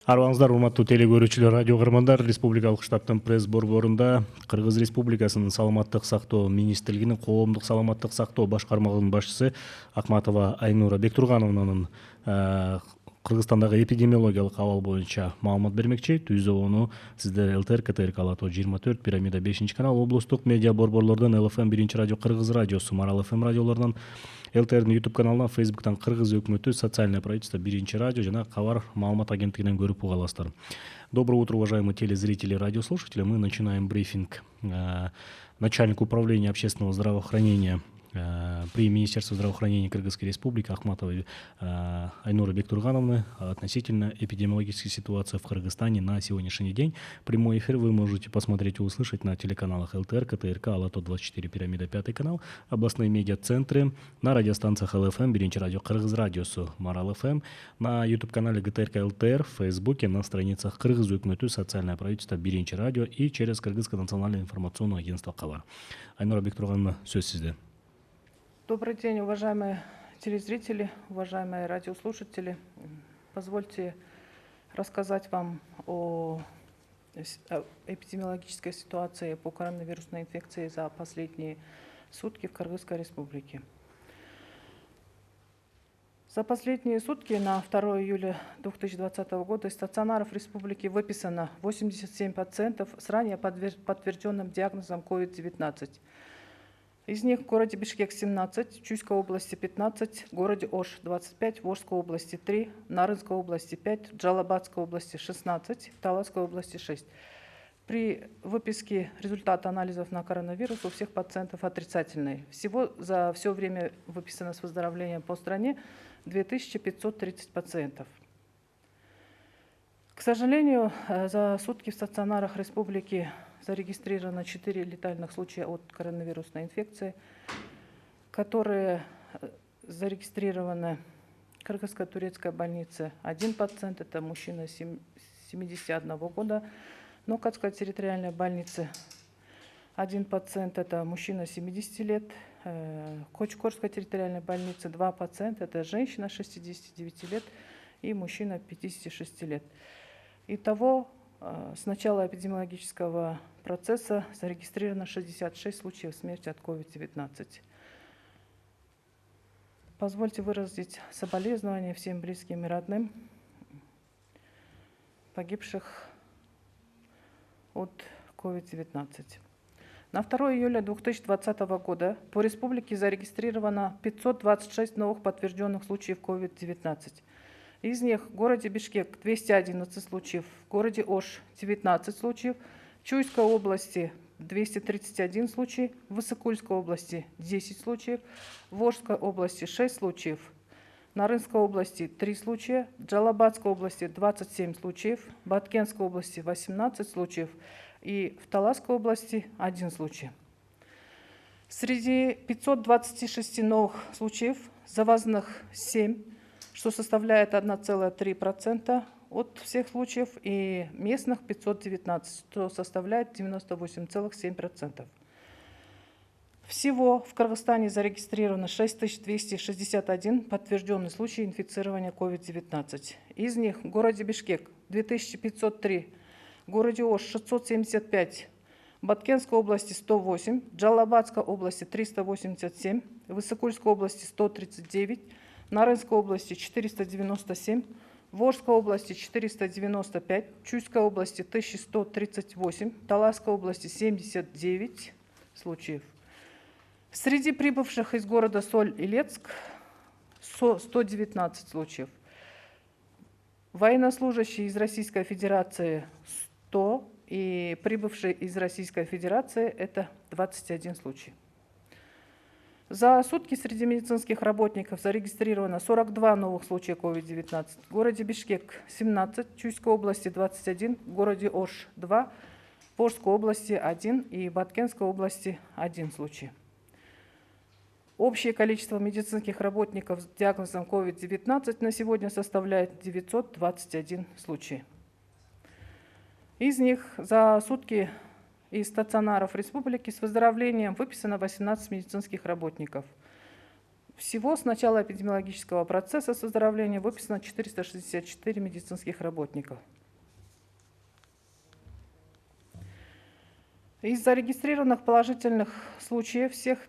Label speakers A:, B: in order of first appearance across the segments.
A: Арыбаңыздар, урматтуу теле көрүүчүлөр, радио каармандар. Республикалык штабтын пресс борборунда Кыргыз Республикасынын саламаттык сактоо министрлигинин коомдук саламаттык сактоо башкармалыгынын башчысы Акматова Айнура Бектургановнанын Кыргызстандагы эпидемиологиялык абал боюнча маалымат бермекчи. Түзүүнү сиздер ЛТР, КТРК Алатоо 24, Пирамида 5 канал, облустук медиа борборлордон ЛФМ 1 радио, Кыргыз радиосу, Марал ФМ радиолорунан, ЛТРдин YouTube каналынан, Facebooктан Кыргыз өкмөтү, Социальное правительство 1 радио жана Кабар маалымат агенттигинен көрүп уга аласыздар. Доброе утро, уважаемые телезрители и радиослушатели. Мы начинаем брифинг начальник управления общественного здравоохранения при Министерстве здравоохранения Кыргызской Республики Ахматовой Айнуры Бектургановны относительно эпидемиологической ситуации в Кыргызстане на сегодняшний день. Прямой эфир вы можете посмотреть и услышать на телеканалах ЛТР, КТРК, Алато 24, Пирамида 5 канал, областные медиацентры, на радиостанциях ЛФМ, Биринчи радио, Кыргыз радиосу, Марал ФМ, на YouTube-канале ГТРК ЛТР, в Фейсбуке, на страницах Кыргыз өкмөтү, Социальное правительство, Биринчи радио и через Кыргызское национальное информационное агентство Кабар. Айнура Бектургановна, сөз сизде.
B: Добрый день, уважаемые телезрители, уважаемые радиослушатели. Позвольте рассказать вам о эпидемиологической ситуации по коронавирусной инфекции за последние сутки в Кыргызской Республике. За последние сутки на 2 июля 2020 года из стационаров республики выписано 87 пациентов с ранее подтвержденным диагнозом COVID-19. Из них в городе Бишкек 17, Чуйской области 15, в городе Ош 25, в Ошской области 3, Нарынской области 5, в Джалабадской области 16, в Таласской области 6. При выписке результата анализов на коронавирус у всех пациентов отрицательный. Всего за все время выписано с выздоровлением по стране 2530 пациентов. К сожалению, за сутки в стационарах республики зарегистрировано 4 летальных случая от коронавирусной инфекции, которые зарегистрированы в Кыргызско-турецкой больнице. Один пациент, это мужчина 71 года, Нокатской территориальной больнице. Один пациент, это мужчина 70 лет, Кочкорской территориальной больнице. 2 пациента, это женщина 69 лет и мужчина 56 лет. Итого, с начала эпидемиологического процесса зарегистрировано 66 случаев смерти от COVID-19. Позвольте выразить соболезнования всем близким и родным погибших от COVID-19. На 2 июля 2020 года по республике зарегистрировано 526 новых подтвержденных случаев COVID-19. Из них в городе Бишкек 211 случаев, в городе Ош 19 случаев, в Чуйской области 231 случай, в Высокульской области 10 случаев, в Ошской области 6 случаев, в Нарынской области 3 случая, в Джалабадской области 27 случаев, в Баткенской области 18 случаев и в Таласской области 1 случай. Среди 526 новых случаев завозных 7, что составляет 1,3% от всех случаев, и местных 519, что составляет 98,7%. Всего в Кыргызстане зарегистрировано 6261 подтвержденный случай инфицирования COVID-19. Из них в городе Бишкек 2503, в городе Ош 675, в Баткенской области 108, в Джалабадской области 387, в Высокульской области 139, в Нарынской области 497, в Ошской области 495, в Чуйской области 1138, в Таласской области 79 случаев. Среди прибывших из города Соль-Илецк 119 случаев. Военнослужащие из Российской Федерации 100 и прибывшие из Российской Федерации это 21 случай. За сутки среди медицинских работников зарегистрировано 42 новых случая COVID-19. В городе Бишкек 17, в Чуйской области 21, в городе Ош 2, в Ошской области 1 и в Баткенской области 1 случай. Общее количество медицинских работников с диагнозом COVID-19 на сегодня составляет 921 случай. Из них за сутки из стационаров республики с выздоровлением выписано 18 медицинских работников. Всего с начала эпидемиологического процесса с выздоровления выписано 464 медицинских работников. Из зарегистрированных положительных случаев всех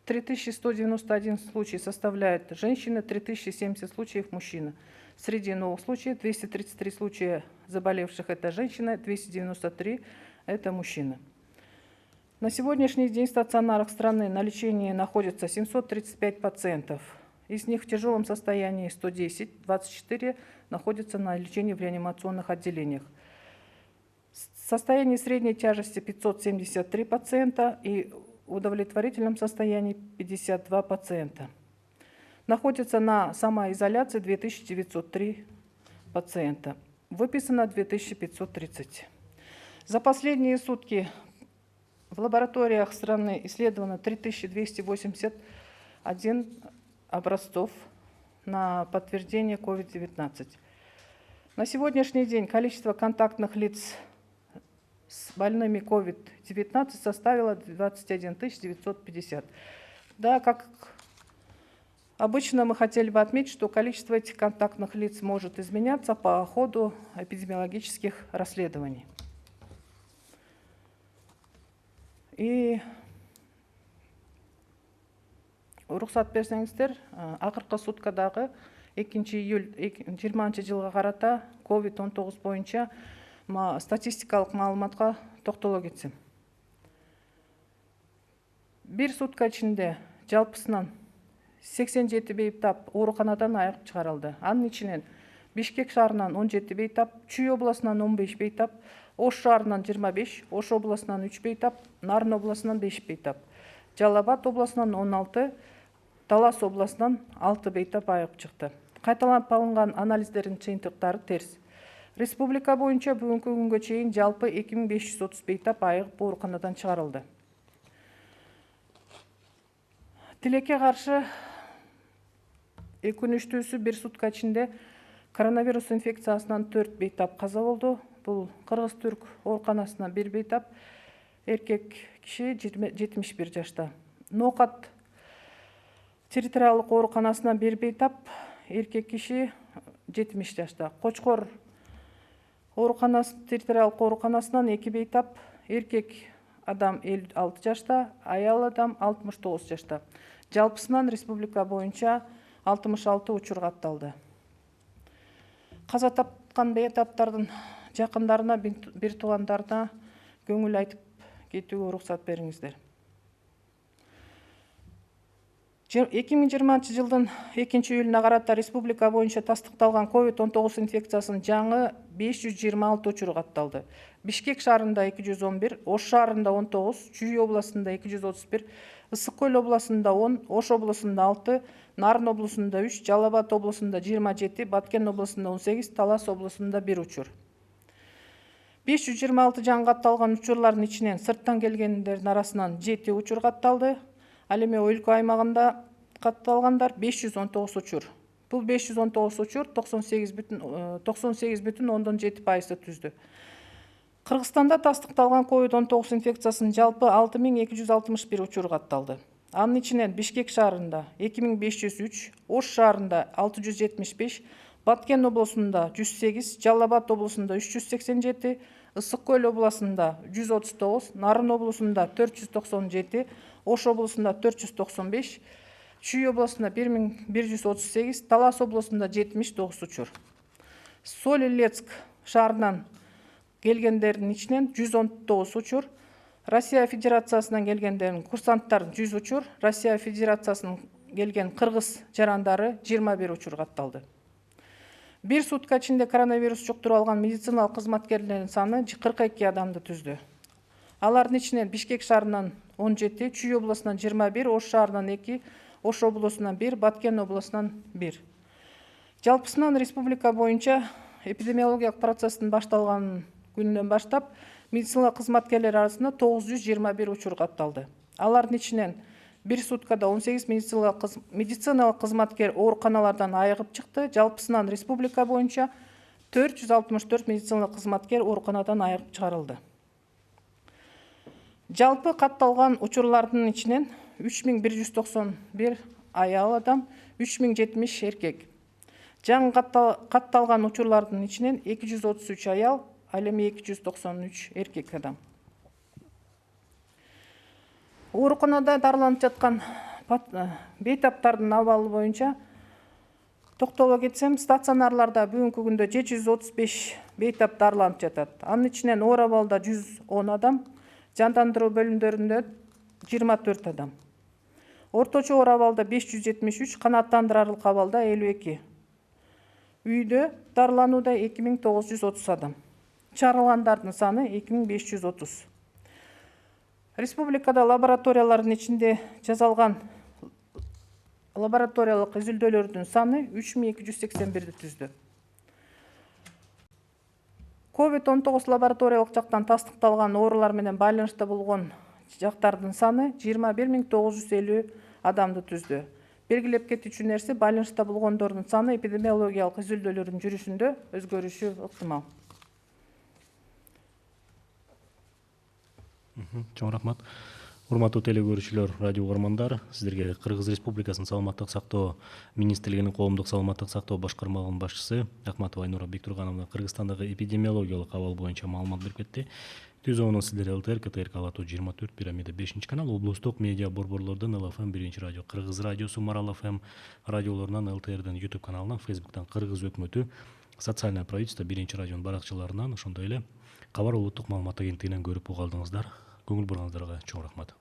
B: 3191 случай составляет женщины, 3070 случаев мужчина. Среди новых случаев 233 случая заболевших – это женщина, 293 – это мужчина. На сегодняшний день в стационарах страны на лечении находится 735 пациентов. Из них в тяжелом состоянии 110, 24 находятся на лечении в реанимационных отделениях. В состоянии средней тяжести 573 пациента и в удовлетворительном состоянии 52 пациента. Находится на самоизоляции 2903 пациента. Выписано 2530. За последние сутки в лабораториях страны исследовано 3281 образцов на подтверждение COVID-19. На сегодняшний день количество контактных лиц с больными COVID-19 составило 21 950. Да, как обычно, мы хотели бы отметить, что количество этих контактных лиц может изменяться по ходу эпидемиологических расследований. И рұқсат берсеңіздер, ақырғы суткадағы 2 июль 20 жылға қарата COVID-19 бойынша статистикалық маалыматқа тоқтала кетсем. Bir сутка ішінде жалпысынан 87 бейтап ауруханадан айығып шығарылды. Анын ішінен Бишкек шаарынан 17 бейтап, Чүй обласынан 15 бейтап, Ош шаарынан 25, Ош обласынан 3 бейтап, Нарын обласынан 5 бейтап, Жалал-Абад обласынан 16, Талас обласынан 6 бейтап айығып шықты. Қайталанып алынған анализдердің жиынтықтары теріс. Республика бойынша бүгінгі күнге чейин жалпы 2530 бейтап айығып ауруханадан шығарылды. Тилекке қаршы өкүнүштүүсү bir сутка içinde коронавирус инфекциясынан 4 бейтап қаза болды. Бұл Кыргыз-Түрк ооруканасынан 1 бейтап, эркек киши 71 жашта. Ноокат территориалдык ооруканасынан 1 бейтап, эркек киши 70 жашта. Кочкор территориалдык ооруканасынан 2 бейтап, эркек адам 56 жашта, аял адам 69 жашта. Жалпысынан республика боюнча 66 учур катталды. Каза тапкан бейтаптардын жакындарына, бир туугандарына көңүл айтып кетүүгө уруксат бериңиздер. 2020 жылдын 2 июлуна карата республика боюнча тастыкталган COVID-19 инфекциясынын жаңы 526 учуру катталды. Бишкек шаарында 211, Ош шаарында 19, Чүй областында 231, Ысык Көл областында 10, Ош областында 6, Нарын областында 3, Жалал-Абад областында 27, Баткен областында 18, Талас областында 1 учур. 526 жаңы катталган учурлардын ичинен сырттан келгендердин арасынан 7 учур катталды. Ал эми өлкө аймагында катталгандар 519 учур. Бул 519 учур 98,7% түздү. Кыргызстанда тастыкталган COVID-19 инфекциясынын жалпы 6261 учуру катталды. Анын ичинен Бишкек шаарында 2503, Ош шаарында 675, Баткен областында 108, Жалал-Абад областында 387, Ысык Көл областында 139, Нарын областында 497, Ош областында 495, Чүй областында 1138, Талас областында 79 учур. Соль-Илецк шаарынан келгендердин ичинен 119 учур, Россия Федерациясынан келгендердин курсанттар 100 учур, Россия Федерациясынан келген кыргыз жарандары 21 учур катталды. Bir сутка içinde коронавирус жұқтырып алған медициналық қызматкерлердің саны 42 адамды түзді. Алардын ичинен Бишкек шаарынан 17, Чүй областынан 21, Ош шаарынан 2, Ош областынан 1, Баткен областынан 1. Жалпысынан республика боюнча эпидемиологиялык процесстин башталган күнүнөн баштап медициналық қызматкерлер арасында 921 учур катталды. Алардын ичинен bir суткада 18 медициналық қызматкер ооруканалардан айығып чыкты. Жалпысынан республика боюнча 464 медициналық қызматкер ооруканадан айығып чыгарылды. Жалпы катталган учурлардын ичинен 3191 аял адам, 3070 эркек. Жаңы катталган учурлардын ичинен 233 аял, ал эми 293 эркек адам. Ооруканада дарыланып жаткан бейтаптардын абалы боюнча токтоло кетсем, стационарларда бүгүнкү күндө 735 бейтап дарыланып жатат. Анын ичинен оор абалда 110 адам, жандандыруу бөлүмдөрүндө 24 адам. Орточо оор абалда 573, канааттандырарлык абалда 52. Үйдө дарыланууда 2930 адам. Чарылгандардын саны 2530. Республикада лабораториялардын ичинде жасалган лабораториялык изилдөөлөрдүн саны 3281 түздү. COVID-19 лабораториялык жактан тастыкталган оорулар менен байланышта болгон жактардын саны 21950 адамды түздү. Белгилеп кетүүчү нерсе, байланышта болгондордун саны эпидемиологиялык изилдөөлөрдүн жүрүшүндө өзгөрүшү ыктымал.
A: Чоң рахмат. Урматтуу теле көрүүчүлөр, радио угармандар, сиздерге Кыргыз Республикасынын саламаттык сактоо министрлигинин коомдук саламаттык сактоо башкармагынын башчысы Акматова Айнура Бектургановна Кыргызстандагы эпидемиологиялык абал боюнча маалымат берип кетти. Түзүүнү сиздер ЛТР, КТРК Алатуу 24, Пирамида 5 канал, облустук медиа борборлордон ЛФМ 1 радио, Кыргыз радиосу, Марал ФМ радиолорунан, ЛТРдин YouTube каналынан, Facebooктан Кыргыз өкмөтү, социальное правительство 1 радионун баракчаларынан, ошондой эле Кабар улуттук маалымат агенттигинен көрүп уга алдыңыздар. Көңүл бурганыңыздарга чоң рахмат.